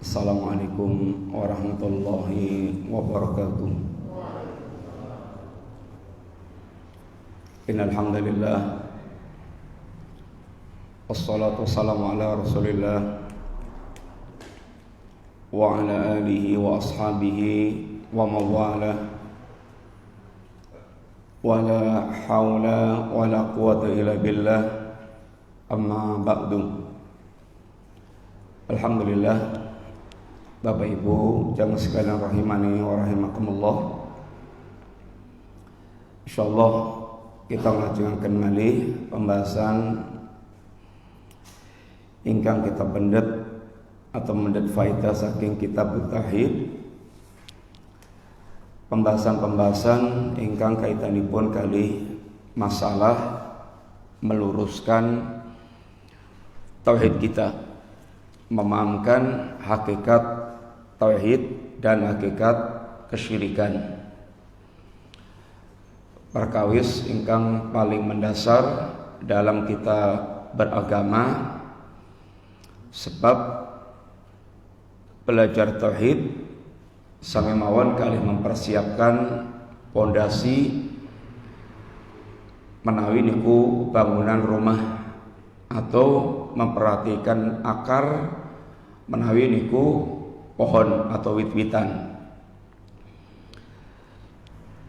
Assalamualaikum warahmatullahi wabarakatuh. Innal hamdalillah wassalatu wassalamu ala Rasulillah wa ala alihi wa ashabihi wa mawalah. Wala haula wala quwwata illa billah. Amma ba'du. Alhamdulillah, Bapak Ibu jamaah sekalian rahimani wa rahimakumullah. Insyaallah kita ngajengaken malih pembahasan ingkang kita pendet atau mendet faedah saking kitab tauhid. Pembahasan-pembahasan ingkang kaitanipun kali masalah meluruskan tauhid kita, memahamkan hakikat tauhid dan hakikat kesyirikan. Perkawis ingkang paling mendasar dalam kita beragama, sebab belajar tauhid sami mawon kalih mempersiapkan pondasi menawi niku bangunan rumah atau memperhatikan akar menawi niku pohon atau wit-witan.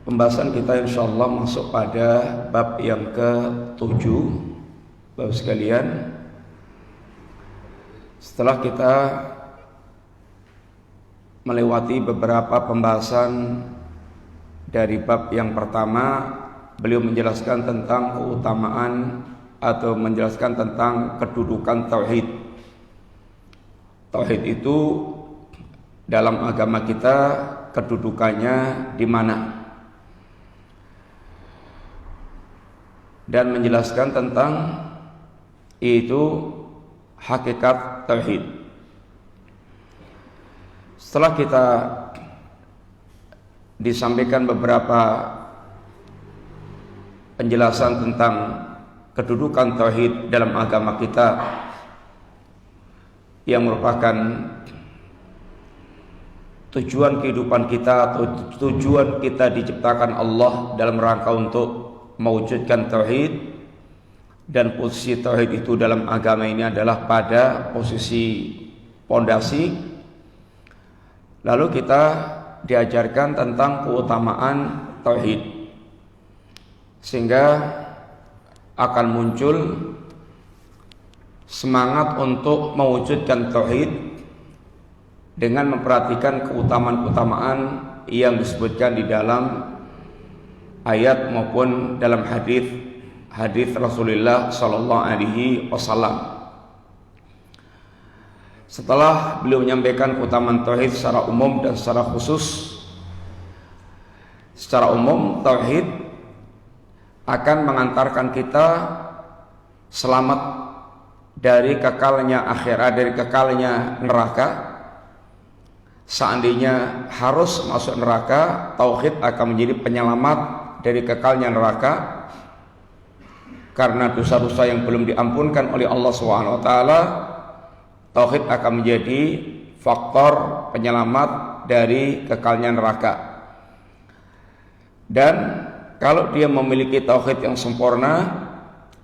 Pembahasan kita insyaallah masuk pada bab yang ke-7. Bapak sekalian, setelah kita melewati beberapa pembahasan dari bab yang pertama, beliau menjelaskan tentang keutamaan atau menjelaskan tentang kedudukan tauhid. Tauhid itu dalam agama kita kedudukannya di mana, dan menjelaskan tentang itu hakikat tauhid. Setelah kita disampaikan beberapa penjelasan tentang kedudukan tauhid dalam agama kita yang merupakan tujuan kehidupan kita atau tujuan kita diciptakan Allah dalam rangka untuk mewujudkan tauhid, dan posisi tauhid itu dalam agama ini adalah pada posisi pondasi. Lalu kita diajarkan tentang keutamaan tauhid, sehingga akan muncul semangat untuk mewujudkan tauhid dengan memperhatikan keutamaan-keutamaan yang disebutkan di dalam ayat maupun dalam hadis Rasulullah sallallahu alaihi wasallam. Setelah beliau menyampaikan keutamaan tauhid secara umum dan secara khusus, secara umum tauhid akan mengantarkan kita selamat dari kekalnya akhirat, dari kekalnya neraka. Seandainya harus masuk neraka, tauhid akan menjadi penyelamat dari kekalnya neraka, karena dosa-dosa yang belum diampunkan oleh Allah SWT. Tauhid akan menjadi faktor penyelamat dari kekalnya neraka. Dan kalau dia memiliki tauhid yang sempurna,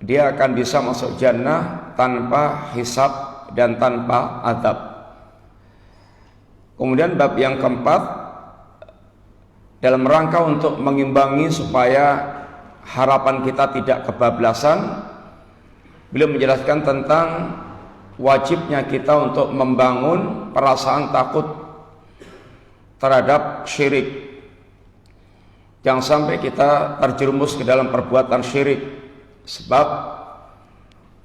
dia akan bisa masuk jannah tanpa hisab dan tanpa azab. Kemudian bab yang keempat, dalam rangka untuk mengimbangi supaya harapan kita tidak kebablasan, beliau menjelaskan tentang wajibnya kita untuk membangun perasaan takut terhadap syirik. Jangan sampai kita terjerumus ke dalam perbuatan syirik, sebab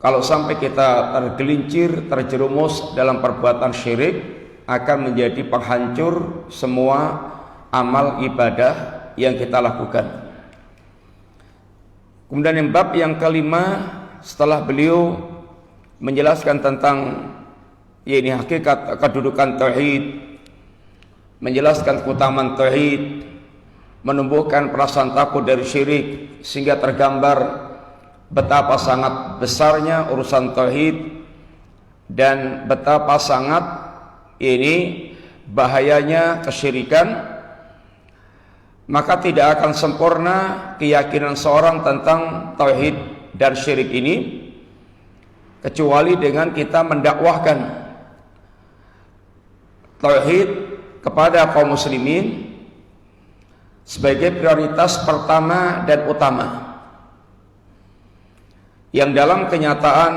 kalau sampai kita tergelincir, terjerumus dalam perbuatan syirik, akan menjadi penghancur semua amal ibadah yang kita lakukan. Kemudian yang bab yang kelima, setelah beliau menjelaskan tentang ini hakikat kedudukan tauhid, menjelaskan keutamaan tauhid, menumbuhkan perasaan takut dari syirik, sehingga tergambar betapa sangat besarnya urusan tauhid dan betapa sangat ini bahayanya kesyirikan, maka tidak akan sempurna keyakinan seorang tentang tauhid dan syirik ini kecuali dengan kita mendakwahkan tauhid kepada kaum muslimin sebagai prioritas pertama dan utama, yang dalam kenyataan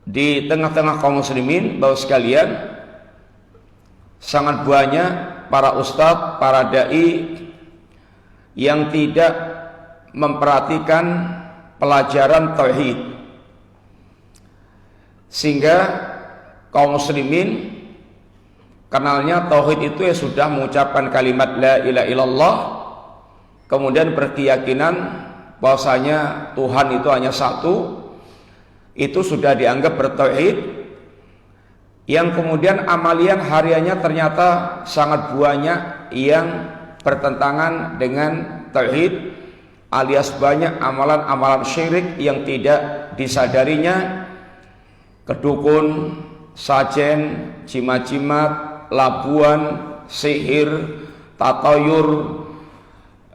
di tengah-tengah kaum muslimin bahwa sekalian sangat banyak para ustadz, para dai yang tidak memperhatikan pelajaran tauhid, sehingga kaum muslimin kenalnya tauhid itu ya sudah mengucapkan kalimat la ilaha illallah, kemudian berkeyakinan bahwasanya Tuhan itu hanya satu, itu sudah dianggap bertauhid, yang kemudian amalian hariannya ternyata sangat banyak yang bertentangan dengan tauhid, alias banyak amalan-amalan syirik yang tidak disadarinya, kedukun, sajen, jimat-jimat, labuan, sihir, tatayur,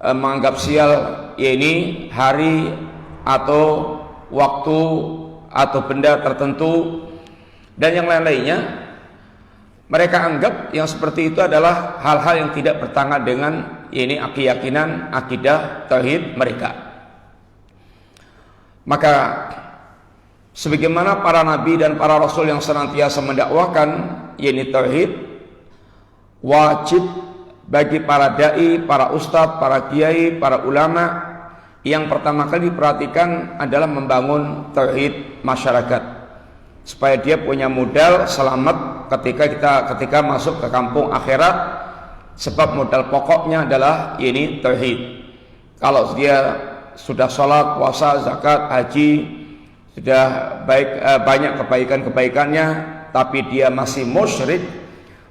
menganggap sial ini hari atau waktu atau benda tertentu dan yang lain-lainnya. Mereka anggap yang seperti itu adalah hal-hal yang tidak bertentangan dengan ini keyakinan akidah tauhid mereka. Maka sebagaimana para nabi dan para rasul yang senantiasa mendakwahkan ini tauhid, wajib bagi para dai, para ustadz, para kiai, para ulama yang pertama kali diperhatikan adalah membangun tauhid masyarakat, supaya dia punya modal selamat ketika masuk ke kampung akhirat. Sebab modal pokoknya adalah ini tauhid. Kalau dia sudah sholat, puasa, zakat, haji, sudah banyak kebaikan-kebaikannya, tapi dia masih musyrik,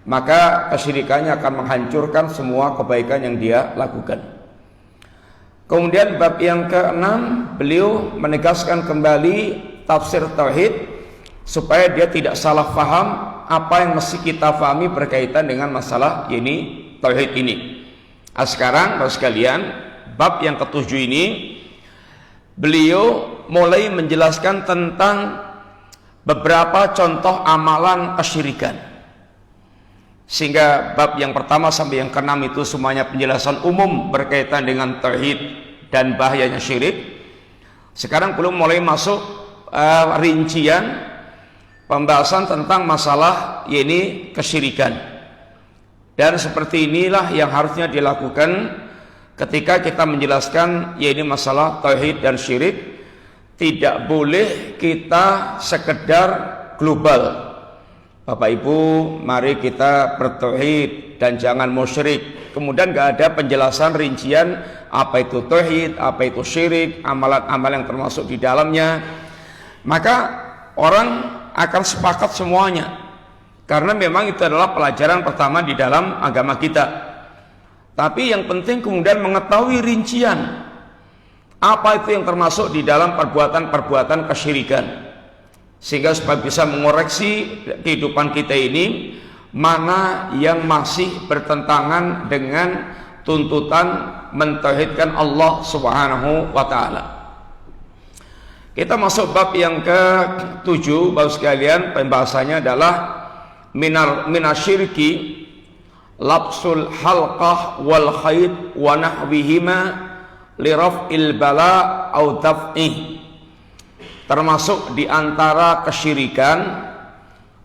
maka kesyirikannya akan menghancurkan semua kebaikan yang dia lakukan. Kemudian bab yang ke-6, beliau menegaskan kembali tafsir tauhid supaya dia tidak salah faham apa yang mesti kita fahami berkaitan dengan masalah ini tauhid ini. Sekarang Bapak sekalian, bab yang ke-7 ini beliau mulai menjelaskan tentang beberapa contoh amalan kesyirikan, sehingga bab yang pertama sampai yang ke-6 itu semuanya penjelasan umum berkaitan dengan tauhid dan bahayanya syirik. Sekarang belum mulai masuk rincian pembahasan tentang masalah ini kesyirikan. Dan seperti inilah yang harusnya dilakukan ketika kita menjelaskan yaitu masalah tauhid dan syirik. Tidak boleh kita sekedar global. Bapak Ibu, mari kita bertauhid dan jangan musyrik. Kemudian gak ada penjelasan rincian apa itu tauhid, apa itu syirik, amalan-amalan yang termasuk di dalamnya. Maka orang akan sepakat semuanya, karena memang itu adalah pelajaran pertama di dalam agama kita. Tapi yang penting kemudian mengetahui rincian apa itu yang termasuk di dalam perbuatan-perbuatan kesyirikan, sehingga supaya bisa mengoreksi kehidupan kita ini mana yang masih bertentangan dengan tuntutan mentauhidkan Allah Subhanahu wa ta'ala. Kita masuk bab yang ke-7, Bapak sekalian. Pembahasannya adalah minasyirki labsul halqah wal khayt wa nahwihima liraf'il bala au daf'ih. Termasuk di antara kesyirikan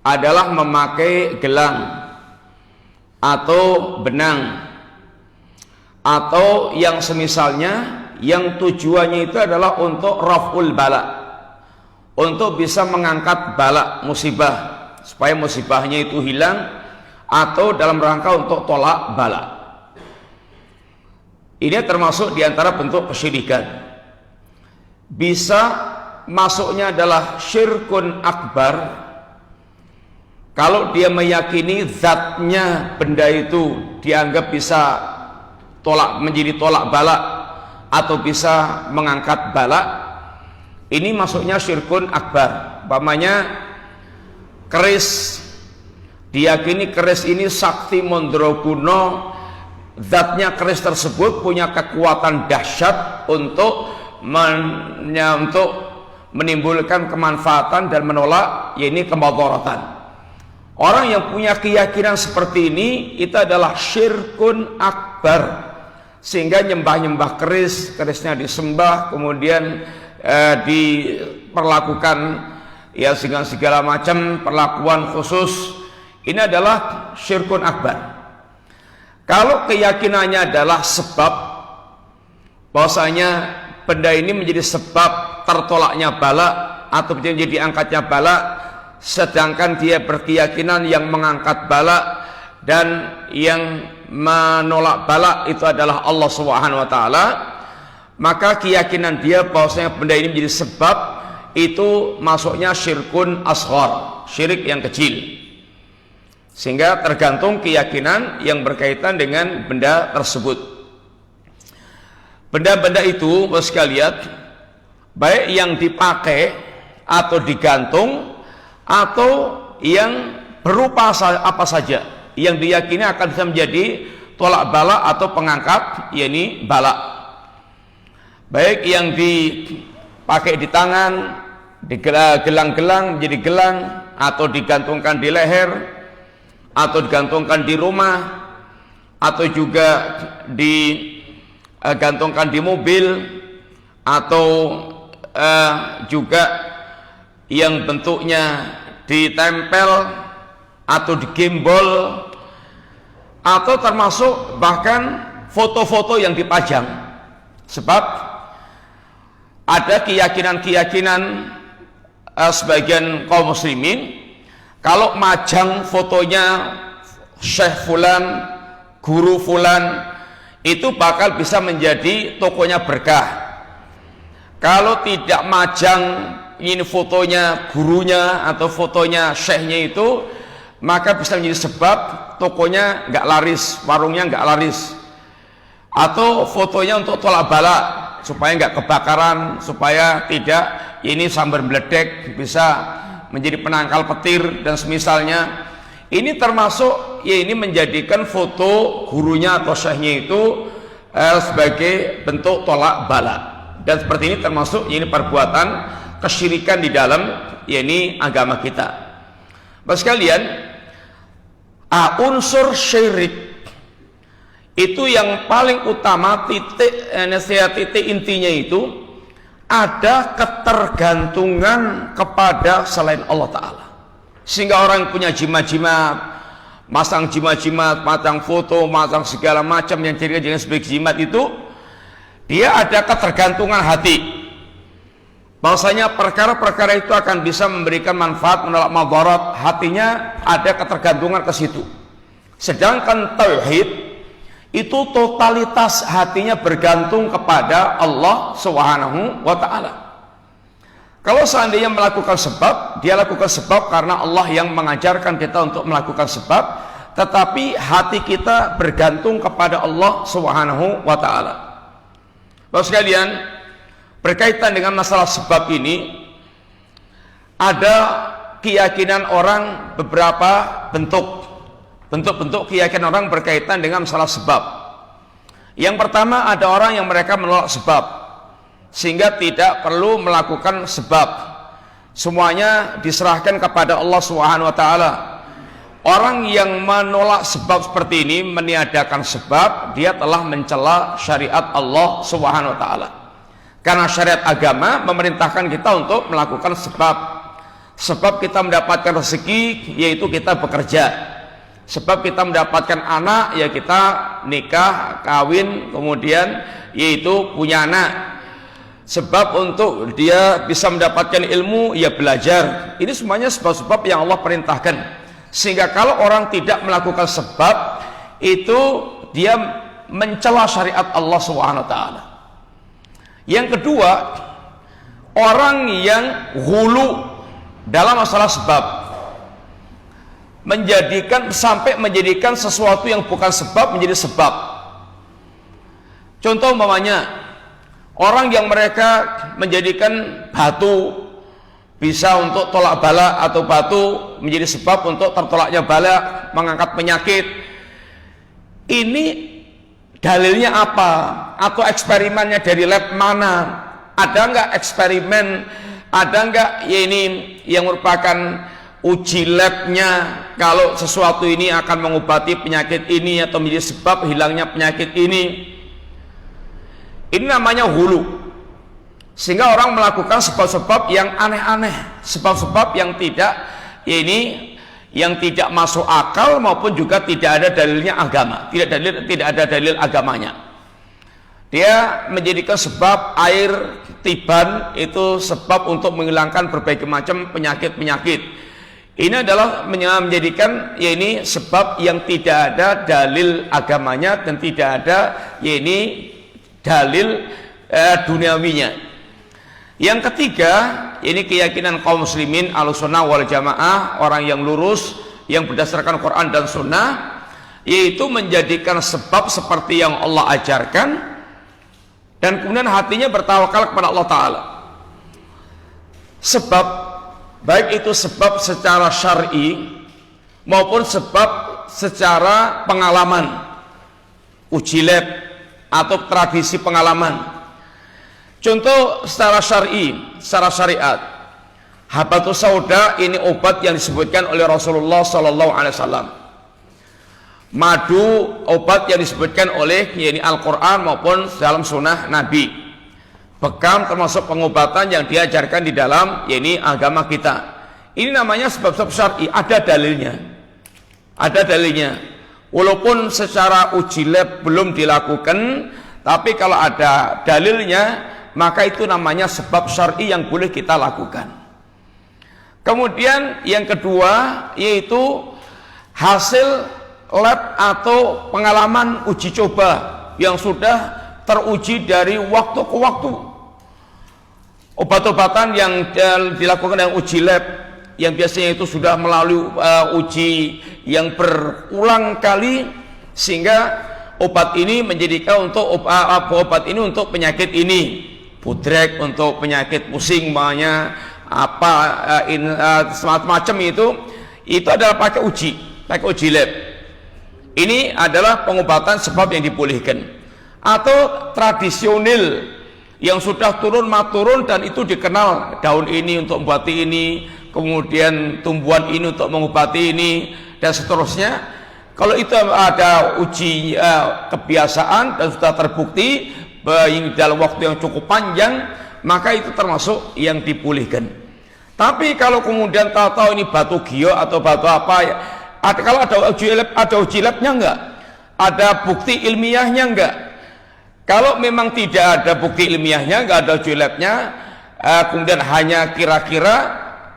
adalah memakai gelang atau benang atau yang semisalnya, yang tujuannya itu adalah untuk raf'ul bala, untuk bisa mengangkat bala, musibah, supaya musibahnya itu hilang, atau dalam rangka untuk tolak bala. Ini termasuk diantara bentuk kesyirikan. Bisa masuknya adalah syirkun akbar kalau dia meyakini zatnya benda itu dianggap bisa menjadi tolak bala atau bisa mengangkat bala. Ini masuknya syirkun akbar. Umpamanya keris diyakini keris ini sakti mandraguna, zatnya keris tersebut punya kekuatan dahsyat untuk menimbulkan kemanfaatan dan menolak kemudaratan. Orang yang punya keyakinan seperti ini itu adalah syirkun akbar, sehingga nyembah-nyembah kerisnya disembah, kemudian diperlakukan dengan segala macam perlakuan khusus. Ini adalah syirkun akbar. Kalau keyakinannya adalah sebab, bahwasanya benda ini menjadi sebab tertolaknya bala atau menjadi angkatnya bala, sedangkan dia berkeyakinan yang mengangkat bala dan yang menolak bala itu adalah Allah Subhanahu wa taala, maka keyakinan dia bahwasanya benda ini menjadi sebab itu masuknya syirkun asghar, syirik yang kecil. Sehingga tergantung keyakinan yang berkaitan dengan benda tersebut. Benda-benda itu, Bapak sekalian, baik yang dipakai atau digantung atau yang berupa apa saja yang diyakini akan bisa menjadi tolak bala atau pengangkat bala, baik yang dipakai di tangan, digelang-gelang menjadi gelang, atau digantungkan di leher, atau digantungkan di rumah, atau juga digantungkan di mobil, atau juga yang bentuknya ditempel atau digembol, atau termasuk bahkan foto-foto yang dipajang. Sebab ada keyakinan-keyakinan sebagian kaum muslimin, kalau majang fotonya Syekh Fulan, Guru Fulan, itu bakal bisa menjadi tokonya berkah. Kalau tidak majang ini fotonya gurunya atau fotonya syekhnya itu, maka bisa menjadi sebab tokonya nggak laris, warungnya nggak laris. Atau fotonya untuk tolak bala, supaya nggak kebakaran, supaya tidak sambar meledek, bisa menjadi penangkal petir dan semisalnya. Ini termasuk ini menjadikan foto gurunya atau syekhnya itu sebagai bentuk tolak bala. Dan seperti ini termasuk perbuatan kesyirikan di dalam agama kita. Bapak sekalian, unsur syirik itu yang paling utama, titik intinya itu ada ketergantungan kepada selain Allah Ta'ala. Sehingga orang punya jimat-jimat, masang jimat-jimat, pasang foto, masang segala macam yang jadi sebagai jimat itu, dia ada ketergantungan hati, bahwasanya perkara-perkara itu akan bisa memberikan manfaat, menolak madarat. Hatinya ada ketergantungan ke situ. Sedangkan tauhid itu totalitas hatinya bergantung kepada Allah Subhanahu wa taala. Kalau seandainya melakukan sebab, dia lakukan sebab karena Allah yang mengajarkan kita untuk melakukan sebab, tetapi hati kita bergantung kepada Allah Subhanahu wa taala. Bapak sekalian, berkaitan dengan masalah sebab ini, ada keyakinan orang, beberapa bentuk keyakinan orang berkaitan dengan masalah sebab. Yang pertama, ada orang yang mereka menolak sebab, sehingga tidak perlu melakukan sebab, semuanya diserahkan kepada Allah Subhanahu wa taala. Orang yang menolak sebab seperti ini, meniadakan sebab, dia telah mencela syariat Allah Subhanahu wa taala. Karena syariat agama memerintahkan kita untuk melakukan sebab. Sebab kita mendapatkan rezeki, yaitu kita bekerja. Sebab kita mendapatkan anak, ya kita nikah, kawin, kemudian yaitu punya anak. Sebab untuk dia bisa mendapatkan ilmu, ya belajar. Ini semuanya sebab-sebab yang Allah perintahkan. Sehingga kalau orang tidak melakukan sebab, itu dia mencela syariat Allah Subhanahu wa taala. Yang kedua, orang yang ghulu dalam masalah sebab, sampai menjadikan sesuatu yang bukan sebab menjadi sebab. Contoh umpamanya, orang yang mereka menjadikan batu, bisa untuk tolak bala atau batu menjadi sebab untuk tertolaknya bala, mengangkat penyakit. Ini dalilnya apa? Atau eksperimennya dari lab mana? Ada nggak eksperimen? Ada nggak ya ini yang merupakan uji labnya kalau sesuatu ini akan mengobati penyakit ini atau menjadi sebab hilangnya penyakit ini? Ini namanya hulu. Sehingga orang melakukan sebab-sebab yang aneh-aneh, sebab-sebab yang tidak yang tidak masuk akal maupun juga tidak ada dalilnya agama, tidak ada dalil agamanya. Dia menjadikan sebab air tiban itu sebab untuk menghilangkan berbagai macam penyakit-penyakit. Ini adalah menjadikan sebab yang tidak ada dalil agamanya dan tidak ada dalil duniawinya. Yang ketiga, ini keyakinan kaum muslimin Ahlussunnah wal Jamaah, orang yang lurus, yang berdasarkan Quran dan Sunnah, yaitu menjadikan sebab seperti yang Allah ajarkan dan kemudian hatinya bertawakal kepada Allah Ta'ala. Sebab, baik itu sebab secara syar'i maupun sebab secara pengalaman, uji lab atau tradisi pengalaman. Contoh secara syar'i, secara syariat, habatus sauda ini obat yang disebutkan oleh Rasulullah SAW. Madu obat yang disebutkan oleh Al-Quran maupun dalam sunnah Nabi. Bekam termasuk pengobatan yang diajarkan di dalam agama kita. Ini namanya sebab-sebab syar'i, ada dalilnya. Ada dalilnya. Walaupun secara uji lab belum dilakukan, tapi kalau ada dalilnya, maka itu namanya sebab syar'i yang boleh kita lakukan. Kemudian yang kedua yaitu hasil lab atau pengalaman uji coba yang sudah teruji dari waktu ke waktu. Obat-obatan yang dilakukan dengan uji lab yang biasanya itu sudah melalui uji yang berulang kali, sehingga obat ini menjadikan untuk obat ini untuk penyakit ini, budrek untuk penyakit pusing, makanya semacam itu adalah pakai uji lab. Ini adalah pengobatan sebab yang dibolehkan. Atau tradisional yang sudah turun dan itu dikenal, daun ini untuk mengobati ini, kemudian tumbuhan ini untuk mengobati ini, dan seterusnya. Kalau itu ada uji kebiasaan dan sudah terbukti dalam waktu yang cukup panjang, maka itu termasuk yang dibolehkan. Tapi kalau kemudian tahu ini batu gio atau batu apa, kalau ada uji labnya enggak, ada bukti ilmiahnya enggak. Kalau memang tidak ada bukti ilmiahnya, enggak ada uji labnya, kemudian hanya kira-kira,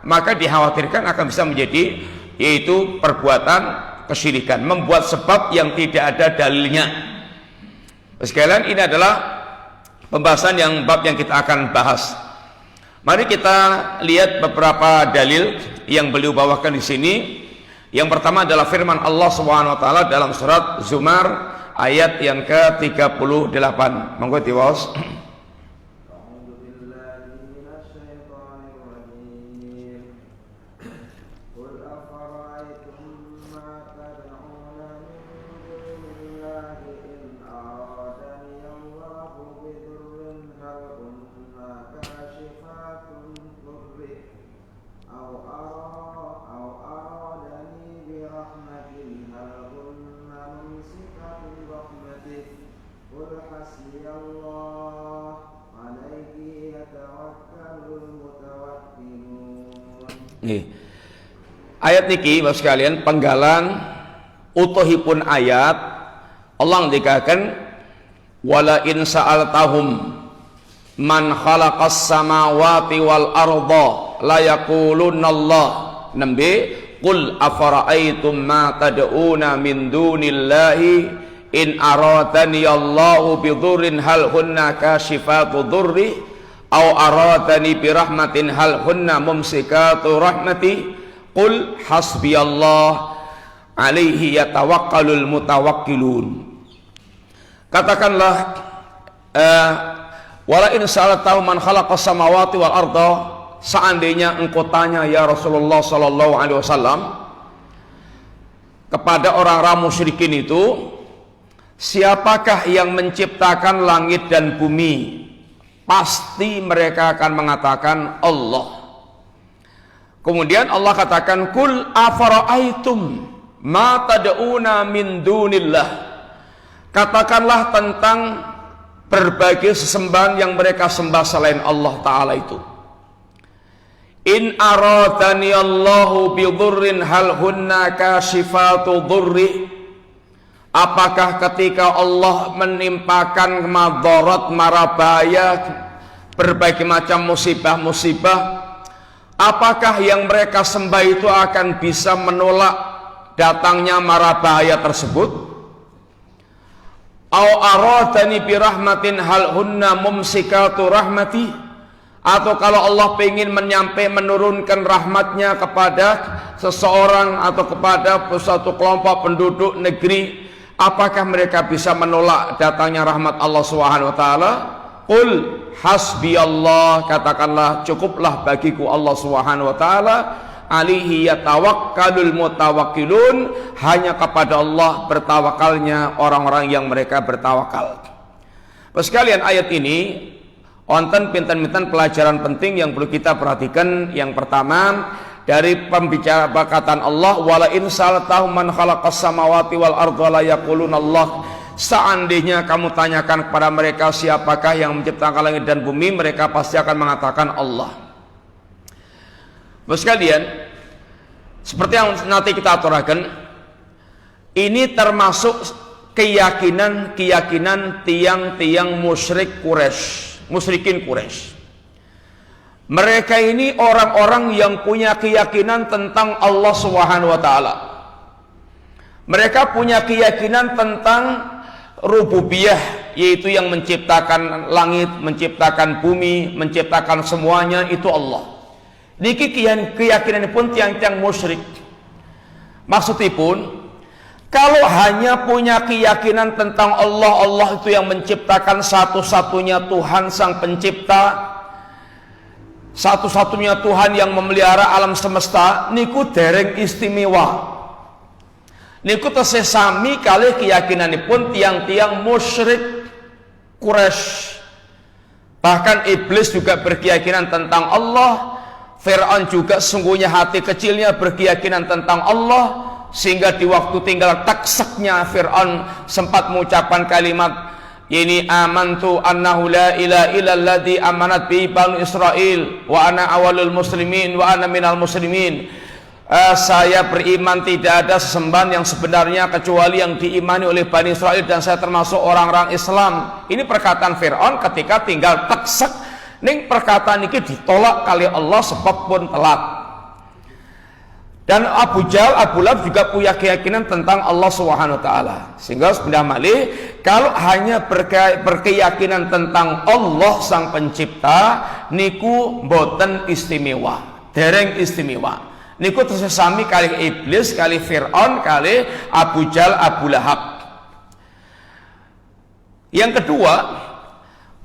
maka dikhawatirkan akan bisa menjadi yaitu perbuatan kesyirikan, membuat sebab yang tidak ada dalilnya. Sekalian, ini adalah pembahasan bab yang kita akan bahas. Mari kita lihat beberapa dalil yang beliau bawakan di sini. Yang pertama adalah firman Allah SWT dalam surat Zumar ayat yang ke-38. Monggo diwaos. Ayat niki Bapak sekalian penggalan utuhipun ayat Allah dikatakan wala in sa'altahum man khalaqas samawati wal arda la yaqulunna Allah nambe qul afara'aitum ma tad'una min dunillahi in aradani Allahu bidurrin hal hunna kashifatu durri aw aradani birahmatin hal hunna mumsikatu rahmati qul hasbiyallah alaihi yatawakkalul mutawakkilun. Katakanlah wala in sa'altahu man khalaqas samawati wal arda seandainya engkau tanya ya Rasulullah sallallahu alaihi wasallam kepada orang-orang musyrikin itu, siapakah yang menciptakan langit dan bumi? Pasti mereka akan mengatakan Allah. Kemudian Allah katakan, kul afara'aitum ma tad'una min dunillah. Katakanlah tentang berbagai sesembahan yang mereka sembah selain Allah Ta'ala itu. In aradani Allahu bidurrin hal hunna kashifatu durri. Apakah ketika Allah menimpakan madarat, mara bahaya, berbagai macam musibah-musibah, apakah yang mereka sembah itu akan bisa menolak datangnya mara bahaya tersebut? Au aradani birahmatin hal hunna mumsikatu rahmati. Atau kalau Allah ingin menurunkan rahmatnya kepada seseorang atau kepada suatu kelompok penduduk negeri, apakah mereka bisa menolak datangnya rahmat Allah Subhanahu wa taala? Qul hasbiyallah, katakanlah cukuplah bagiku Allah Subhanahu wa taala, alihi yatawakkalul mutawakkilun, hanya kepada Allah bertawakalnya orang-orang yang mereka bertawakal. Sekalian, ayat ini wonten pinten-pinten pelajaran penting yang perlu kita perhatikan. Yang pertama, dari pembicara bakatan Allah, wala in saltahum man khalaqas samawati wal arda la yaquluna Allah. Seandainya kamu tanyakan kepada mereka siapakah yang menciptakan langit dan bumi, mereka pasti akan mengatakan Allah. Sekalian, seperti yang nanti kita aturakan, ini termasuk keyakinan tiang-tiang musyrik Quraisy. Musyrikin Quraisy. Mereka ini orang-orang yang punya keyakinan tentang Allah Subhanahu wa taala. Mereka punya keyakinan tentang rububiyah, yaitu yang menciptakan langit, menciptakan bumi, menciptakan semuanya itu Allah. Niki keyakinan pun tiang-tiang musyrik. Maksudipun, kalau hanya punya keyakinan tentang Allah, Allah itu yang menciptakan, satu-satunya Tuhan sang pencipta, satu-satunya Tuhan yang memelihara alam semesta, niku dereng istimewa. Niku tesih sami kalih keyakinanipun tiang-tiang musyrik Quraisy. Bahkan iblis juga berkeyakinan tentang Allah. Fir'aun juga sungguhnya hati kecilnya berkeyakinan tentang Allah, sehingga di waktu tinggal takseknya Fir'aun sempat mengucapkan kalimat ini amantu annahu la ilaha illalladzi amanat bi banu Israil wa ana awalul muslimin wa ana minal muslimin. Saya beriman tidak ada sesembahan yang sebenarnya kecuali yang diimani oleh Bani Israel dan saya termasuk orang-orang Islam. Ini perkataan Fir'aun ketika tinggal taksek. Ning perkataan ini ditolak kali Allah sebab pun telat. Dan Abu Jahal, Abu Lahab juga punya keyakinan tentang Allah Subhanahu wa taala. Sehingga sebenarnya malih, kalau hanya berkeyakinan tentang Allah sang pencipta, niku mboten istimewa, dereng istimewa. Niku tersesami kali iblis, kali Fir'aun, kali Abu Jahal, Abu Lahab. Yang kedua,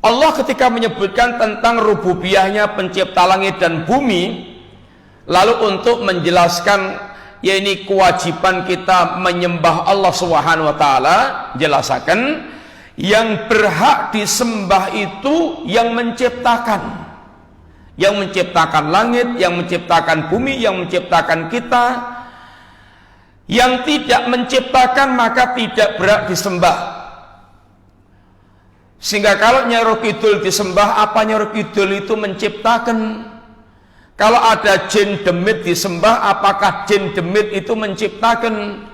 Allah ketika menyebutkan tentang rububiyahnya pencipta langit dan bumi, lalu untuk menjelaskan yakni kewajiban kita menyembah Allah Subhanahu wa taala, jelasaken yang berhak disembah itu yang menciptakan. Yang menciptakan langit, yang menciptakan bumi, yang menciptakan kita. Yang tidak menciptakan maka tidak berhak disembah. Sehingga kalau Nyai Roh Kidul disembah, apa Nyai Roh Kidul itu menciptakan? Kalau ada jin demit disembah, apakah jin demit itu menciptakan?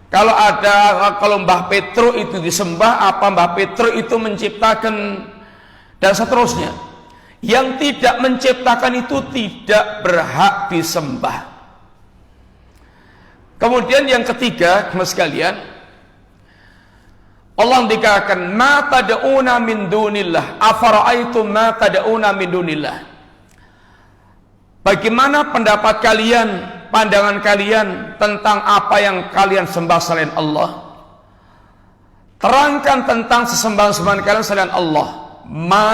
Kalau Mbah Petro itu disembah, apa Mbah Petro itu menciptakan? Dan seterusnya. Yang tidak menciptakan itu tidak berhak disembah. Kemudian yang ketiga, mas sekalian, Allah dikatakan ma tad'una min dunillah afara'aitum ma tad'una min dunillah. Bagaimana pendapat kalian, pandangan kalian tentang apa yang kalian sembah selain Allah? Terangkan tentang sesembahan-sembahan kalian selain Allah. Ma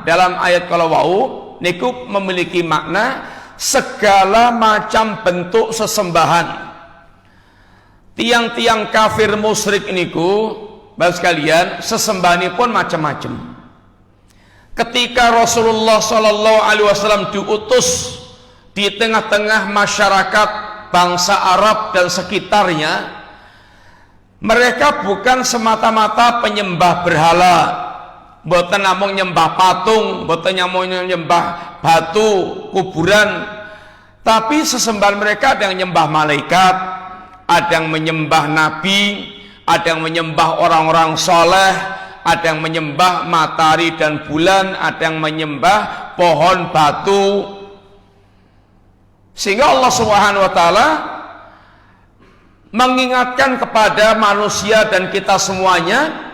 dalam ayat kalau wau niku memiliki makna segala macam bentuk sesembahan. Tiang-tiang kafir musyrik niku, bapak sekalian, sesembahanipun macam-macam. Ketika Rasulullah Shallallahu Alaihi Wasallam diutus di tengah-tengah masyarakat bangsa Arab dan sekitarnya, mereka bukan semata-mata penyembah berhala, mboten namung nyembah patung, mboten namung nyembah batu kuburan, tapi sesembahan mereka ada yang menyembah malaikat, ada yang menyembah nabi, ada yang menyembah orang-orang soleh, ada yang menyembah matahari dan bulan, ada yang menyembah pohon batu. Sehingga Allah Subhanahu wa taala mengingatkan kepada manusia dan kita semuanya,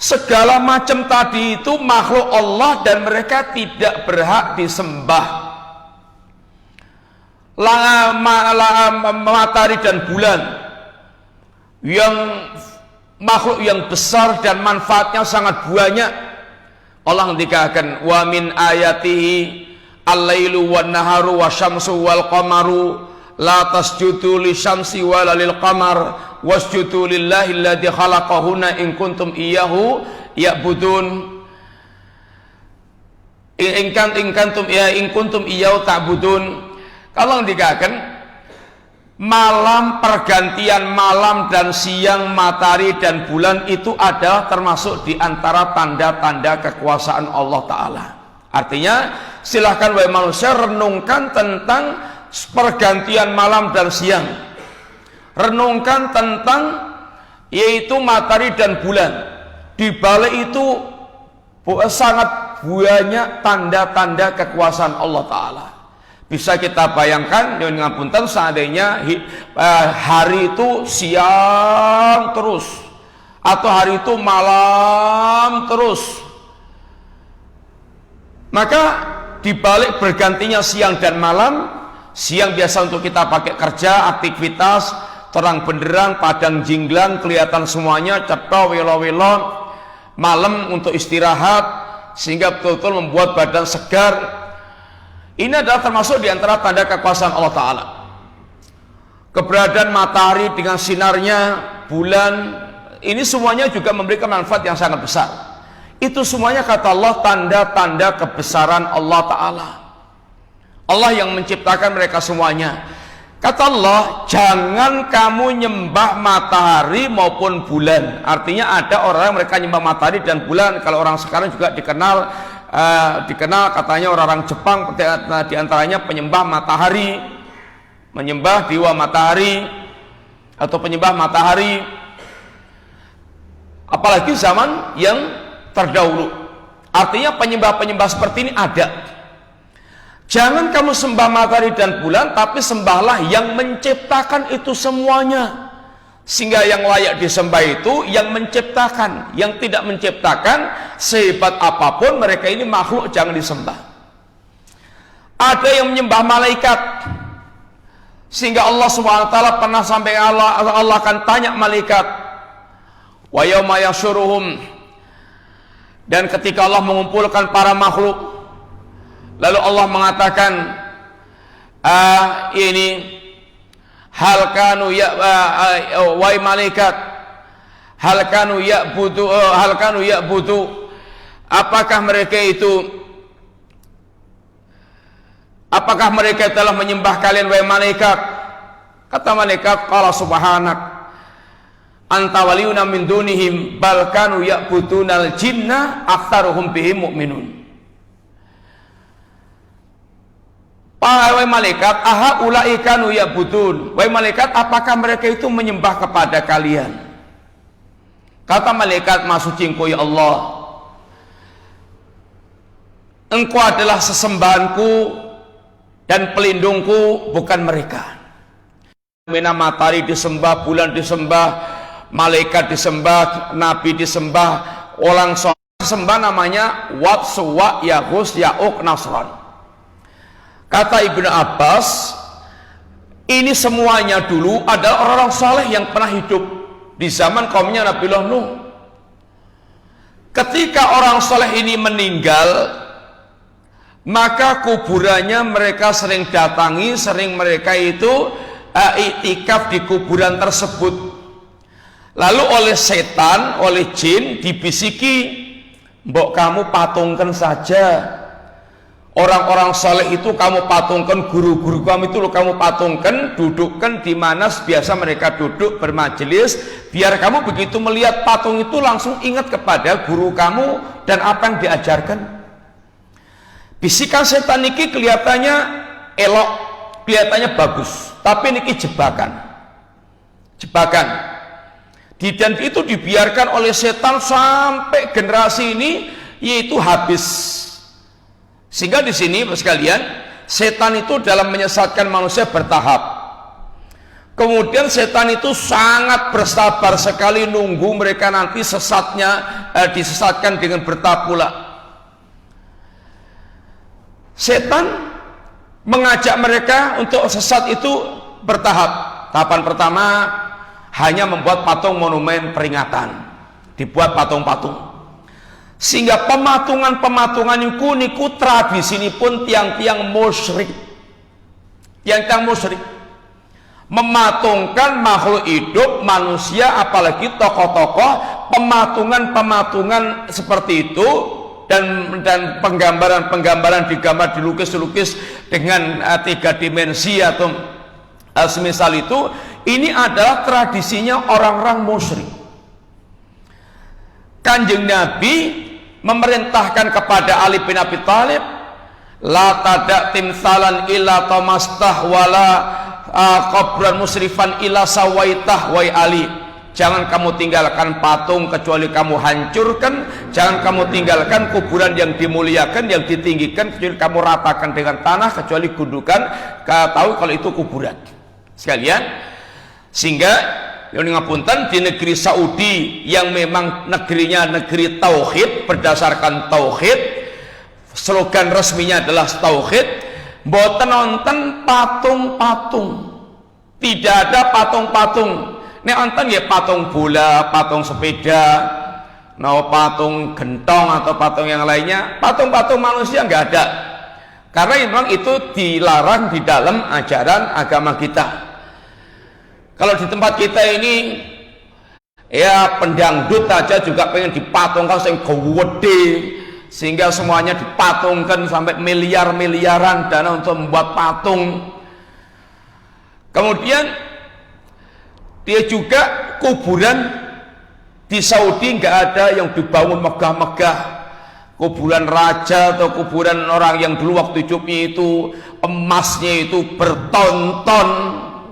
segala macam tadi itu makhluk Allah dan mereka tidak berhak disembah. Matahari dan bulan yang makhluk yang besar dan manfaatnya sangat banyak. Allah mengatakan wa min ayatihi al-lailu wan naharu wasyamsu wal qamaru la tasjudu lisyamsi wala lil qamar wasjudu lillahi alladzi khalaqahunna in kuntum iyyahu ya'budun. In kuntum iyyahu ta'budun. Kalau dikatakan malam, pergantian malam dan siang, matahari dan bulan itu adalah termasuk di antara tanda-tanda kekuasaan Allah Ta'ala. Artinya silahkan wahai manusia renungkan tentang pergantian malam dan siang, renungkan tentang yaitu matahari dan bulan. Di balik itu sangat banyak tanda-tanda kekuasaan Allah Ta'ala. Bisa kita bayangkan dengan ngapunten seandainya hari itu siang terus atau hari itu malam terus, maka dibalik bergantinya siang dan malam, siang biasa untuk kita pakai kerja, aktivitas, terang benderang, padang jinglang, kelihatan semuanya, cetha welo-welo. Malam untuk istirahat sehingga betul-betul membuat badan segar. Ini adalah termasuk di antara tanda kekuasaan Allah Ta'ala. Keberadaan matahari dengan sinarnya, bulan, ini semuanya juga memberikan manfaat yang sangat besar. Itu semuanya kata Allah tanda-tanda kebesaran Allah Ta'ala. Allah yang menciptakan mereka semuanya. Kata Allah, jangan kamu nyembah matahari maupun bulan. Artinya ada orang mereka nyembah matahari dan bulan. Kalau orang sekarang juga dikenal katanya orang-orang Jepang di antaranya penyembah matahari, menyembah dewa matahari atau penyembah matahari. Apalagi zaman yang terdahulu. Artinya penyembah-penyembah seperti ini ada. Jangan kamu sembah matahari dan bulan, tapi sembahlah yang menciptakan itu semuanya. Sehingga yang layak disembah itu yang menciptakan. Yang tidak menciptakan, sehebat apapun mereka ini makhluk, jangan disembah. Ada yang menyembah malaikat, sehingga Allah SWT pernah sampai Allah akan tanya malaikat, wa yauma yahsyuruhum, dan ketika Allah mengumpulkan para makhluk, lalu Allah mengatakan, ini hal kanu ya wahai malaikat, hal kanu ya'budu, apakah mereka telah menyembah kalian wahai malaikat? Kata malaikat, qala subhanak anta waliyuna min dunihim bal kanu ya'budunal jinna aktsaruhum bihim mu'minun. Wahai malaikat, aha ulai kanu ya'budun. Wahai malaikat, apakah mereka itu menyembah kepada kalian? Kata malaikat, masucingku ya Allah, engkau adalah sesembahanku dan pelindungku, bukan mereka. Matahari disembah, bulan disembah, malaikat disembah, nabi disembah, orang sembah namanya Wat, Suwa, Yaghus, Ya'uq, Nasran. Kata Ibnu Abbas, ini semuanya dulu adalah orang-orang saleh yang pernah hidup di zaman kaumnya Nabiullah Nuh. Ketika orang saleh ini meninggal, maka kuburannya mereka sering datangi, sering mereka itu iktikaf di kuburan tersebut. Lalu oleh setan, oleh jin dibisiki, mbok kamu patungkan saja orang-orang saleh itu, kamu patungkan guru-guru kamu itu, kamu patungkan, dudukkan di mana biasa mereka duduk bermajelis, biar kamu begitu melihat patung itu langsung ingat kepada guru kamu dan apa yang diajarkan. Bisikan setan niki kelihatannya elok, kelihatannya bagus, tapi niki jebakan. Dan itu dibiarkan oleh setan sampai generasi ini yaitu habis. Sehingga di sini sekalian, setan itu dalam menyesatkan manusia bertahap. Kemudian setan itu sangat bersabar sekali nunggu mereka nanti disesatkan dengan bertahap pula. Setan mengajak mereka untuk sesat itu bertahap. Tahapan pertama hanya membuat patung monumen peringatan, dibuat patung-patung. Sehingga pematungan niku tradisi ini pun tiang-tiang musyrik. Tiang-tiang musyrik mematungkan makhluk hidup, manusia, apalagi tokoh-tokoh, pematungan seperti itu. Dan penggambaran digambar, dilukis dengan 3 dimensi atau semisal itu, ini adalah tradisinya orang-orang musyrik. Kanjeng Nabi memerintahkan kepada Ali bin Abi Thalib, la tada timsalan illa tamastah wala qabran musrifan illa sawaitah wa Ali. Jangan kamu tinggalkan patung kecuali kamu hancurkan. Jangan kamu tinggalkan kuburan yang dimuliakan, yang ditinggikan, kecuali kamu ratakan dengan tanah, kecuali gundukan. Tahu kalau itu kuburan sekalian. Sehingga yang ngapunten di negeri Saudi yang memang negerinya negeri tauhid, berdasarkan tauhid, slogan resminya adalah tauhid, mboten nonton patung-patung. Tidak ada patung-patung. Nek onten ya patung bola, patung sepeda, patung gentong atau patung yang lainnya. Patung-patung manusia nggak ada. Karena memang itu dilarang di dalam ajaran agama kita. Kalau di tempat kita ini, ya pendangdut aja juga pengen dipatungkan sing gede, sehingga semuanya dipatungkan sampai miliar-miliaran dana untuk membuat patung. Kemudian dia juga kuburan di Saudi nggak ada yang dibangun megah-megah, kuburan raja atau kuburan orang yang dulu waktu hidupnya itu emasnya itu bertonton,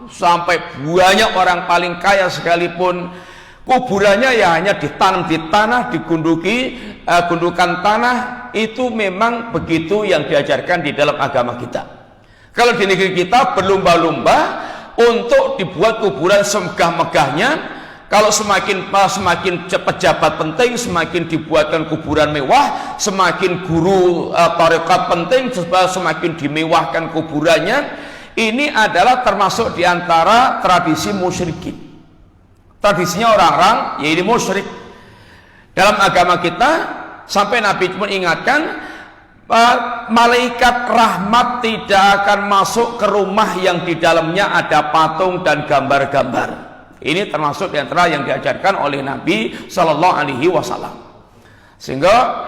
sampai banyak orang paling kaya sekalipun kuburannya ya hanya ditanam di tanah, gundukan tanah. Itu memang begitu yang diajarkan di dalam agama kita. Kalau di negeri kita berlomba-lomba untuk dibuat kuburan semegah-megahnya. Kalau semakin pejabat penting, semakin dibuatkan kuburan mewah. Semakin guru tarekat penting, semakin dimewahkan kuburannya. Ini adalah termasuk diantara tradisi musyrikin. Tradisinya orang-orang yaitu musyrik. Dalam agama kita sampai Nabi pun ingatkan, malaikat rahmat tidak akan masuk ke rumah yang di dalamnya ada patung dan gambar-gambar. Ini termasuk di antara yang diajarkan oleh Nabi Shallallahu Alaihi Wasallam. Sehingga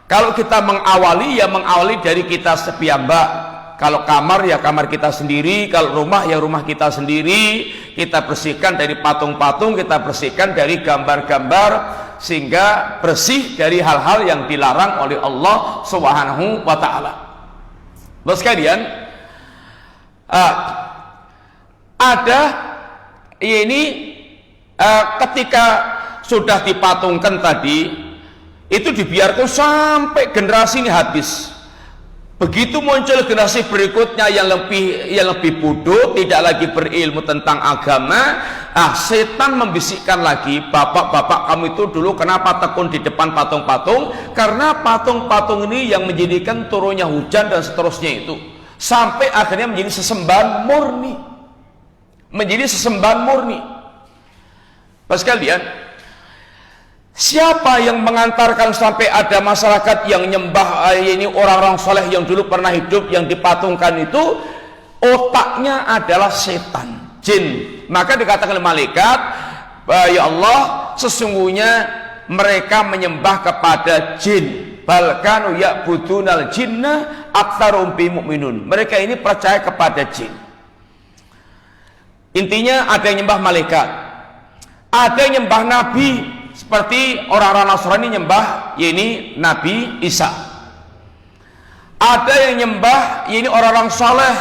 kalau kita mengawali, ya mengawali dari kita sepiyambak. Kalau kamar ya kamar kita sendiri, kalau rumah ya rumah kita sendiri. Kita bersihkan dari patung-patung, kita bersihkan dari gambar-gambar, sehingga bersih dari hal-hal yang dilarang oleh Allah Subhanahu wa Ta'ala. Terus sekalian, ada ini ketika sudah dipatungkan tadi, itu dibiarkan sampai generasi ini habis. Begitu muncul generasi berikutnya yang lebih bodoh, tidak lagi berilmu tentang agama, setan membisikkan lagi, bapak-bapak kamu itu dulu kenapa tekun di depan patung-patung? Karena patung-patung ini yang menjadikan turunnya hujan dan seterusnya itu, sampai akhirnya menjadi sesembahan murni. Menjadi sesembahan murni. Pas kalian, Siapa yang mengantarkan sampai ada masyarakat yang nyembah ini orang-orang soleh yang dulu pernah hidup, yang dipatungkan itu otaknya adalah setan, jin. Maka dikatakan oleh malaikat, ya Allah, sesungguhnya mereka menyembah kepada jin. Bal kanu ya'budunal jinna aktsaruhum bi mu'minun. Mereka ini percaya kepada jin. Intinya ada yang nyembah malaikat, ada yang nyembah nabi, seperti orang-orang Nasrani nyembah ini Nabi Isa. Ada yang nyembah ini orang-orang saleh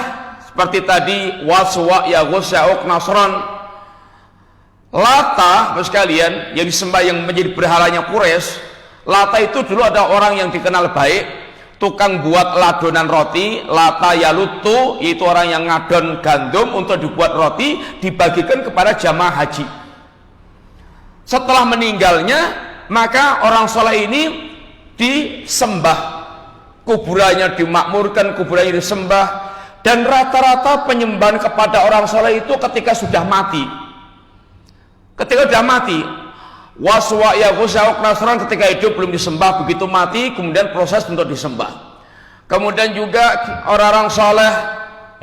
seperti tadi Waswa, Yaghus, Ya'uq, Nasron. Lata, sekalian, yang disembah yang menjadi berhalanya Quraisy. Lata itu dulu ada orang yang dikenal baik, tukang buat ladonan roti. Lata Yalutu, yaitu orang yang ngadon gandum untuk dibuat roti, dibagikan kepada jamaah haji. Setelah meninggalnya, maka orang soleh ini disembah, kuburannya dimakmurkan, kuburannya disembah. Dan rata-rata penyembahan kepada orang soleh itu ketika sudah mati. Ketika sudah mati, Waswa, Yaghus, Ya'uq, Nasron ketika hidup belum disembah, begitu mati kemudian proses untuk disembah. Kemudian juga orang-orang soleh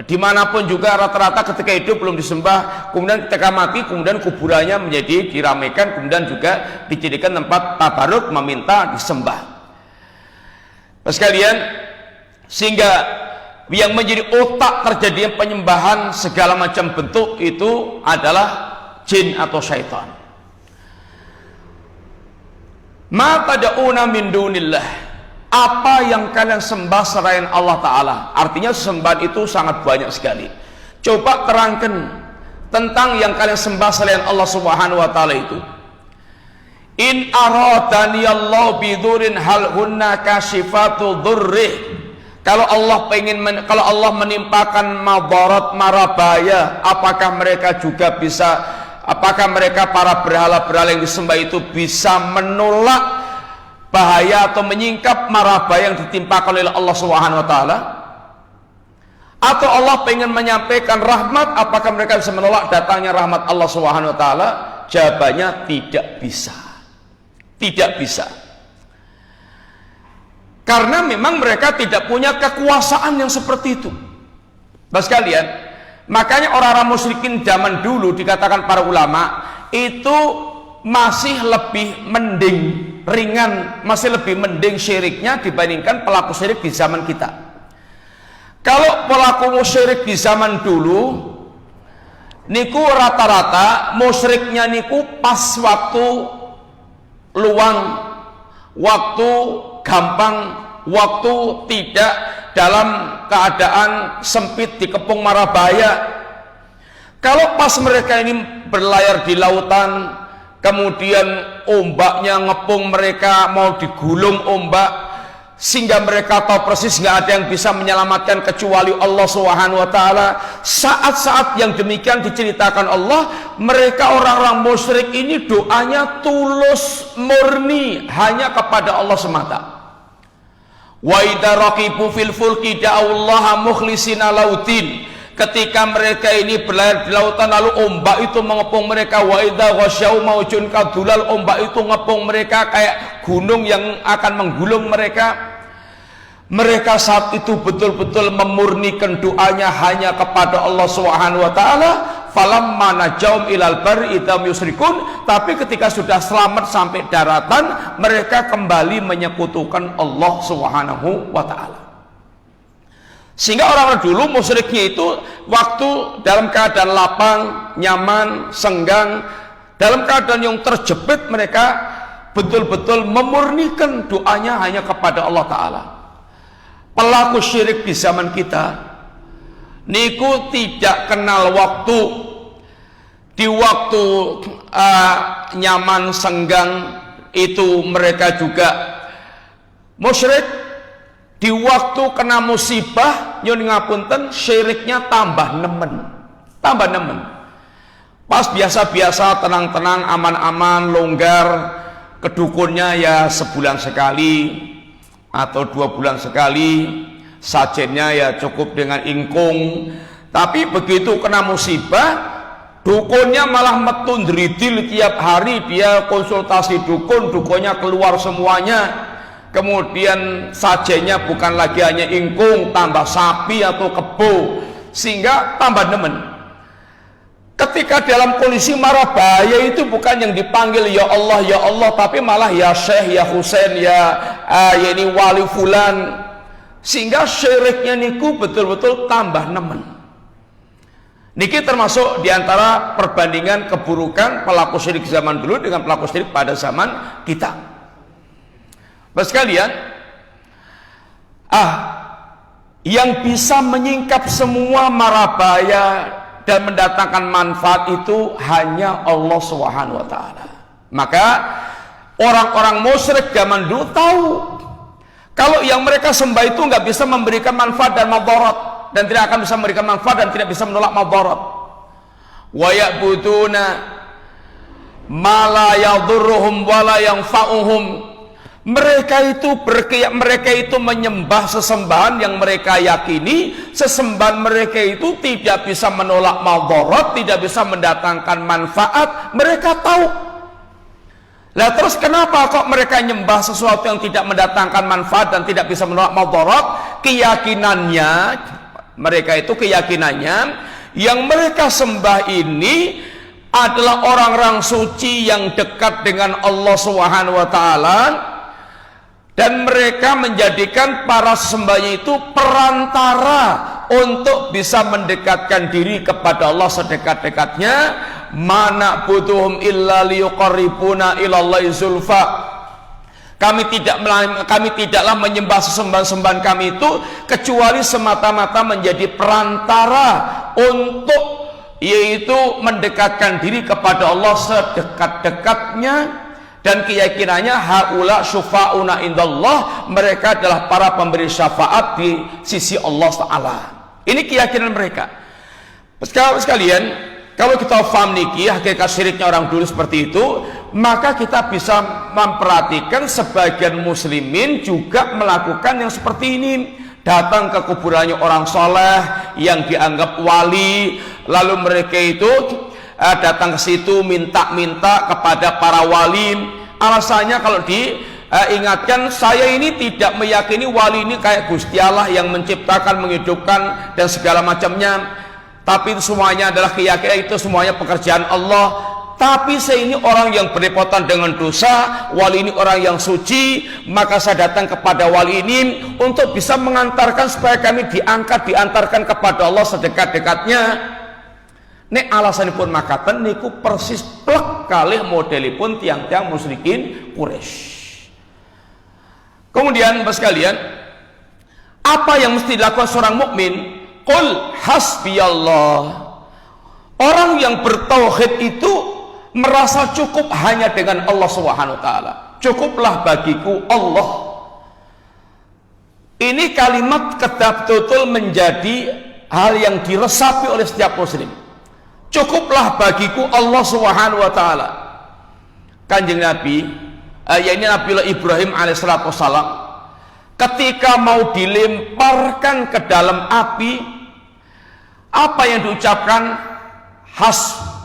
dimanapun juga rata-rata ketika hidup belum disembah, kemudian ketika mati kemudian kuburannya menjadi diramaikan, kemudian juga dijadikan tempat tabaruk, meminta disembah. Sekalian, sehingga yang menjadi otak terjadinya penyembahan segala macam bentuk itu adalah jin atau syaitan. Ma tad'una min dunillah, apa yang kalian sembah selain Allah Ta'ala. Artinya sembahan itu sangat banyak sekali. Coba terangkan tentang yang kalian sembah selain Allah Subhanahu wa Ta'ala itu. In aradaniallahu bidhurin hal hunna kashifatu dhurrih. Kalau Allah menimpakan madarat, marabaya, apakah mereka juga bisa, apakah mereka para berhala-berhala yang disembah itu bisa menolak bahaya atau menyingkap marabaya yang ditimpakan oleh Allah Subhanahu wa Ta'ala? Atau Allah ingin menyampaikan rahmat, apakah mereka bisa menolak datangnya rahmat Allah Subhanahu wa Ta'ala? Jawabannya tidak bisa. Tidak bisa. Karena memang mereka tidak punya kekuasaan yang seperti itu. Bapak sekalian, makanya orang-orang musyrikin zaman dulu dikatakan para ulama itu masih lebih mending, ringan, masih lebih mending syiriknya dibandingkan pelaku syirik di zaman kita. Kalau pelaku musyrik di zaman dulu niku rata-rata musyriknya niku pas waktu luang, waktu gampang, waktu tidak dalam keadaan sempit dikepung marabaya. Kalau pas mereka ini berlayar di lautan, kemudian ombaknya ngepung mereka, mau digulung ombak, sehingga mereka tahu persis nggak ada yang bisa menyelamatkan kecuali Allah Subhanahu wa Ta'ala. Saat-saat yang demikian diceritakan Allah, mereka orang-orang musyrik ini doanya tulus, murni, hanya kepada Allah semata. Wa idza raqibu fil fulki da'allaha mukhlisina lautin. Ketika mereka ini berlayar di lautan lalu ombak itu mengepung mereka, wa idza ghasyau maujun kadulal, ombak itu ngepung mereka kayak gunung yang akan menggulung mereka. Mereka saat itu betul-betul memurnikan doanya hanya kepada Allah Subhanahu wa Ta'ala. Falamma najaum ilal barri idam yusrikun. Tapi ketika sudah selamat sampai daratan, mereka kembali menyekutukan Allah Subhanahu wa Ta'ala. Sehingga orang dulu musyriknya itu waktu dalam keadaan lapang, nyaman, senggang, dalam keadaan yang terjepit, mereka betul-betul memurnikan doanya hanya kepada Allah Ta'ala. Pelaku syirik di zaman kita niku tidak kenal waktu. Di waktu nyaman, senggang itu mereka juga musyrik. Di waktu kena musibah nyun ngapunten, syiriknya tambah nemen. Pas biasa-biasa, tenang-tenang, aman-aman, longgar, kedukunnya ya sebulan sekali atau 2 bulan sekali, sajennya ya cukup dengan ingkung. Tapi begitu kena musibah, Dukunnya malah metu ndridil tiap hari, dia konsultasi dukun, dukunnya keluar semuanya. Kemudian sajenya bukan lagi hanya ingkung, tambah sapi atau kebo, sehingga tambah nemen. Ketika dalam kondisi marah bahaya itu bukan yang dipanggil ya Allah, tapi malah ya Syekh, ya Husain, ya ini wali fulan, sehingga syiriknya niku betul-betul tambah nemen. Niki termasuk diantara perbandingan keburukan pelaku syirik zaman dulu dengan pelaku syirik pada zaman kita. Bapak sekalian, yang bisa menyingkap semua mara bahaya dan mendatangkan manfaat itu hanya Allah Subhanahu wa taala. Maka orang-orang musyrik zaman dulu tahu kalau yang mereka sembah itu nggak bisa memberikan manfaat dan madarat, dan tidak akan bisa memberikan manfaat dan tidak bisa menolak madarat. Wa ya'buduna ma la yadhurruhum wa la yanfa'uhum. Mereka itu menyembah sesembahan yang mereka yakini sesembahan mereka itu tidak bisa menolak madarat, tidak bisa mendatangkan manfaat. Mereka tahu. Lah terus kenapa kok mereka nyembah sesuatu yang tidak mendatangkan manfaat dan tidak bisa menolak madarat? Keyakinannya mereka itu yang mereka sembah ini adalah orang-orang suci yang dekat dengan Allah Subhanahu wa taala, dan mereka menjadikan para sembahnya itu perantara untuk bisa mendekatkan diri kepada Allah sedekat-dekatnya. Mana butuhum illa liyuqarribuna ilallahi zulfa. Kami tidaklah menyembah sesembahan-sembahan kami itu kecuali semata-mata menjadi perantara untuk yaitu mendekatkan diri kepada Allah sedekat-dekatnya, dan keyakinannya haula syufa'una indallah, mereka adalah para pemberi syafaat di sisi Allah Ta'ala. Ini keyakinan mereka. Sekalian, kalau kita paham niki hakikat syiriknya orang dulu seperti itu, maka kita bisa memperhatikan sebagian muslimin juga melakukan yang seperti ini. Datang ke kuburannya orang soleh yang dianggap wali, lalu mereka itu datang ke situ minta-minta kepada para wali. Alasannya kalau diingatkan, saya ini tidak meyakini wali ini kayak Gusti Allah yang menciptakan, menghidupkan dan segala macamnya, tapi itu semuanya adalah keyakinan, itu semuanya pekerjaan Allah. Tapi saya ini orang yang berlepotan dengan dosa, wali ini orang yang suci, maka saya datang kepada wali ini untuk bisa mengantarkan supaya kami diantarkan kepada Allah sedekat-dekatnya. Nek alasanipun makaten niku persis plek kalih modelipun tiang-tiang musyrikin Quraisy. Kemudian Bapak sekalian, apa yang mesti dilakukan seorang mukmin? Qul hasbiyallah. Orang yang bertauhid itu merasa cukup hanya dengan Allah Subhanahu wa taala. Cukuplah bagiku Allah. Ini kalimat betul menjadi hal yang diresapi oleh setiap muslim. Cukuplah bagiku Allah Subhanahu wa taala. Kanjeng Nabi, yakni Nabi Ibrahim alaihissalatu wassalam, ketika mau dilemparkan ke dalam api, apa yang diucapkan?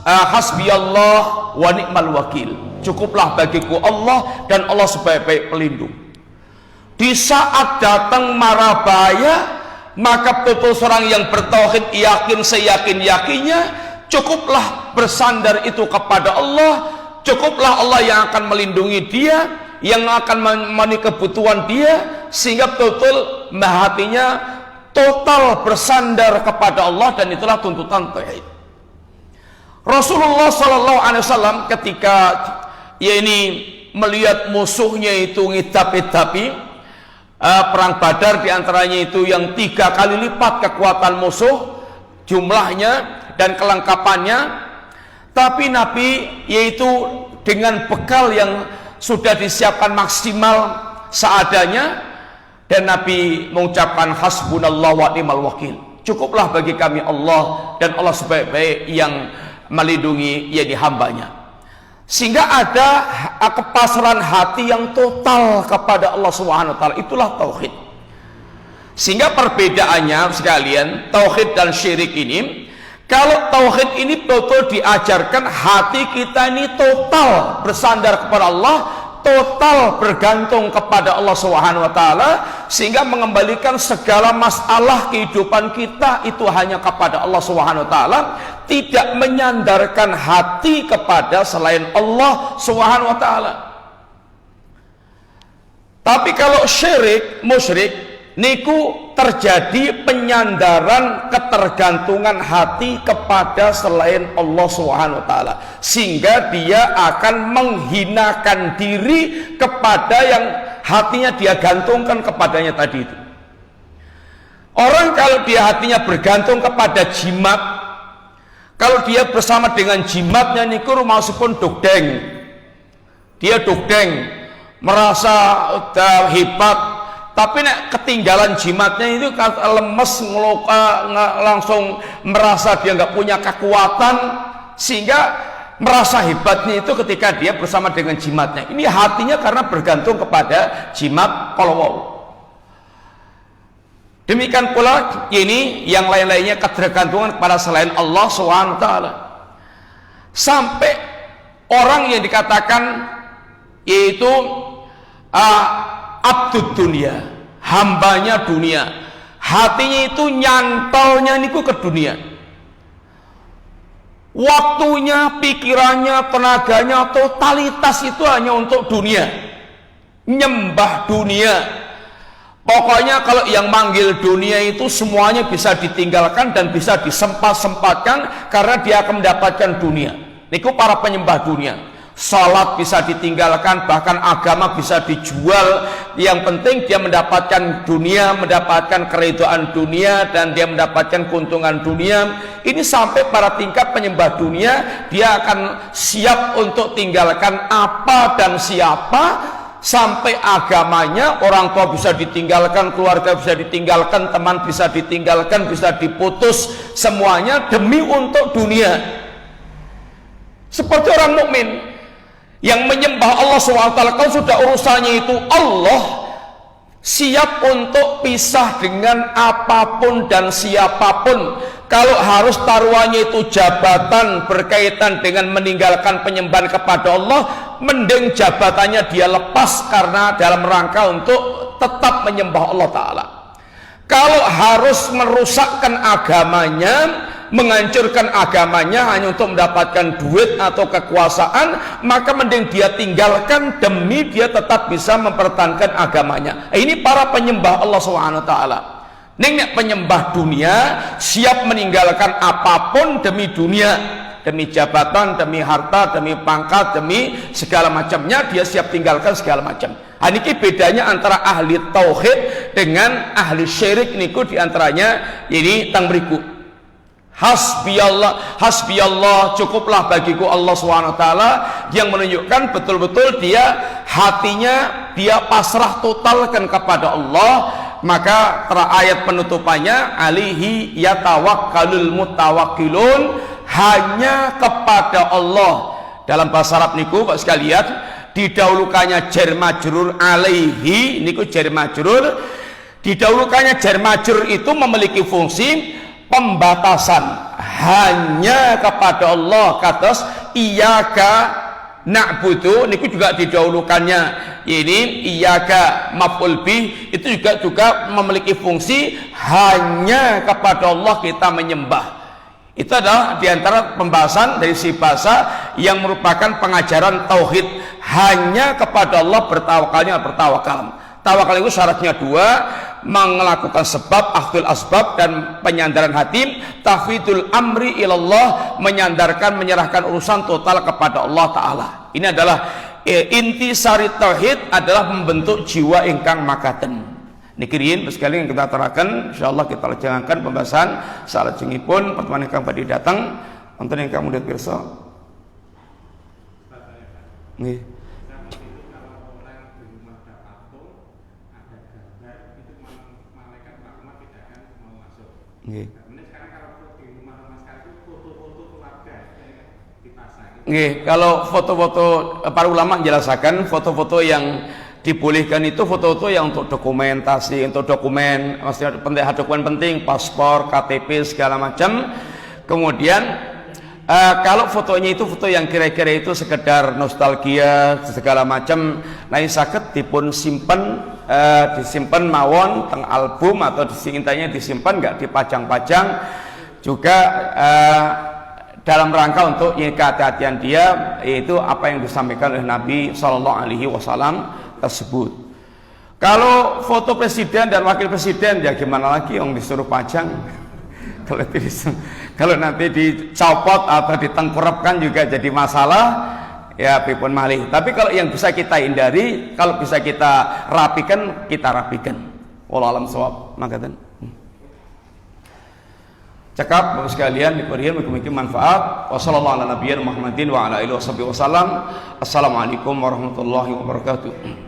Hasbiyallah wa ni'mal wakil. Cukuplah bagiku Allah dan Allah sebaik-baik pelindung. Di saat datang mara bahaya, maka betul seorang yang bertauhid yakin seyakin-yakinnya, cukuplah bersandar itu kepada Allah. Cukuplah Allah yang akan melindungi dia, yang akan memenuhi kebutuhan dia, sehingga betul hatinya total bersandar kepada Allah, dan itulah tuntutan tauhid. Rasulullah Sallallahu Alaihi Wasallam ketika melihat musuhnya itu ngidap-idapi, perang Badar diantaranya itu yang 3 kali lipat kekuatan musuh jumlahnya dan kelengkapannya, tapi Nabi yaitu dengan bekal yang sudah disiapkan maksimal seadanya, dan Nabi mengucapkan hasbunallah wa ni'mal wakil. Cukuplah bagi kami Allah dan Allah sebaik-baik yang melindungi hambanya. Sehingga ada kepasrahan hati yang total kepada Allah Subhanahu wa taala. Itulah tauhid. Sehingga perbedaannya sekalian, tauhid dan syirik ini, Kalau tauhid ini betul diajarkan, hati kita ini total bersandar kepada Allah, total bergantung kepada Allah Subhanahu wa taala, sehingga mengembalikan segala masalah kehidupan kita itu hanya kepada Allah Subhanahu wa taala, tidak menyandarkan hati kepada selain Allah Subhanahu wa taala. Tapi kalau syirik, musyrik niku terjadi penyandaran ketergantungan hati kepada selain Allah Subhanahu wa taala, sehingga dia akan menghinakan diri kepada yang hatinya dia gantungkan kepadanya tadi itu. Orang kalau dia hatinya bergantung kepada jimat, kalau dia bersama dengan jimatnya niku rumasipun dogdeng, dia dogdeng merasa udah hebat. Tapi nek ketinggalan jimatnya itu lemes, ngeloka, langsung merasa dia nggak punya kekuatan, sehingga merasa hebatnya itu ketika dia bersama dengan jimatnya. Ini hatinya karena bergantung kepada jimat kolowau. Demikian pula ini yang lain-lainnya ketergantungan kepada selain Allah SWT. Sampai orang yang dikatakan yaitu abdud dunia, hambanya dunia, hatinya itu nyantolnya niku ke dunia, waktunya, pikirannya, tenaganya, totalitas itu hanya untuk dunia, nyembah dunia. Pokoknya kalau yang manggil dunia itu semuanya bisa ditinggalkan dan bisa disempat-sempatkan karena dia akan mendapatkan dunia. Niku para penyembah dunia. Salat bisa ditinggalkan, bahkan agama bisa dijual. Yang penting dia mendapatkan dunia, mendapatkan keridhaan dunia, dan dia mendapatkan keuntungan dunia. Ini sampai pada tingkat penyembah dunia, dia akan siap untuk tinggalkan apa dan siapa, sampai agamanya, orang tua bisa ditinggalkan, keluarga bisa ditinggalkan, teman bisa ditinggalkan, bisa diputus, semuanya demi untuk dunia. Seperti orang mukmin yang menyembah Allah SWT, kalau sudah urusannya itu Allah, siap untuk pisah dengan apapun dan siapapun. Kalau harus taruhannya itu jabatan berkaitan dengan meninggalkan penyembahan kepada Allah, mending jabatannya dia lepas karena dalam rangka untuk tetap menyembah Allah Ta'ala. Kalau harus merusakkan agamanya, menghancurkan agamanya hanya untuk mendapatkan duit atau kekuasaan, maka mending dia tinggalkan demi dia tetap bisa mempertahankan agamanya. Ini para penyembah Allah SWT. Nek penyembah dunia siap meninggalkan apapun demi dunia, demi jabatan, demi harta, demi pangkat, demi segala macamnya, dia siap tinggalkan segala macam. Ini bedanya antara ahli tauhid dengan ahli syirik niku diantaranya ini tang beriku. Hasbiyallah, hasbiyallah, cukuplah bagiku Allah SWT, yang menunjukkan betul-betul dia hatinya dia pasrah totalkan kepada Allah. Maka ayat penutupannya alihi yatawakkalul mutawakkilun, hanya kepada Allah. Dalam bahasa Arab niku Pak sekalian, didahulukannya jar majrur alaihi niku jar majrur, didahulukannya jar majrur itu memiliki fungsi pembatasan, hanya kepada Allah. Kados iyyaka na'budu niku juga didahulukannya ini iyyaka maf'ul bih, itu juga memiliki fungsi hanya kepada Allah kita menyembah. Itu adalah diantara pembahasan dari si bahasa yang merupakan pengajaran tauhid, hanya kepada Allah bertawakalnya bertawakal. Tawakal itu syaratnya dua, melakukan sebab, akhdul asbab, dan penyandaran hati. Tafwidul amri ilallah, menyandarkan, menyerahkan urusan total kepada Allah Ta'ala. Ini adalah inti sari tauhid, adalah membentuk jiwa ingkang makaten. Nikirin sekali yang kita terangkan, insyaallah kita lanjutkan pembahasan salat jengipun pertemuan ingkang badhe datang wonten ingkang mundhut pirsa. Nggih. Nggih, kalau foto-foto para ulama menjelaskan foto-foto yang dibolehkan itu foto-foto yang untuk dokumentasi, untuk dokumen, maksudnya dokumen penting, paspor, KTP segala macam. Kemudian kalau fotonya itu foto yang kira-kira itu sekedar nostalgia segala macam, nah saged dipun simpen, disimpan mawon teng album atau disintanya disimpan, nggak dipajang-pajang juga dalam rangka untuk kehati-hatian dia, yaitu apa yang disampaikan oleh Nabi Shallallahu Alaihi Wasallam tersebut. Kalau foto presiden dan wakil presiden ya gimana lagi, yang disuruh pajang. Kalau nanti dicopot atau ditengkurapkan juga jadi masalah, ya pripun malih. Tapi kalau yang bisa kita hindari, kalau bisa kita rapikan, kita rapikan. Wallahu a'lam shawab. Makaten. Cakap Bapak sekalian, diberikan mugi-mugi manfaat. Wassallallahu ala nabiyina Muhammadin wa ala alihi wasallam. Assalamualaikum warahmatullahi wabarakatuh.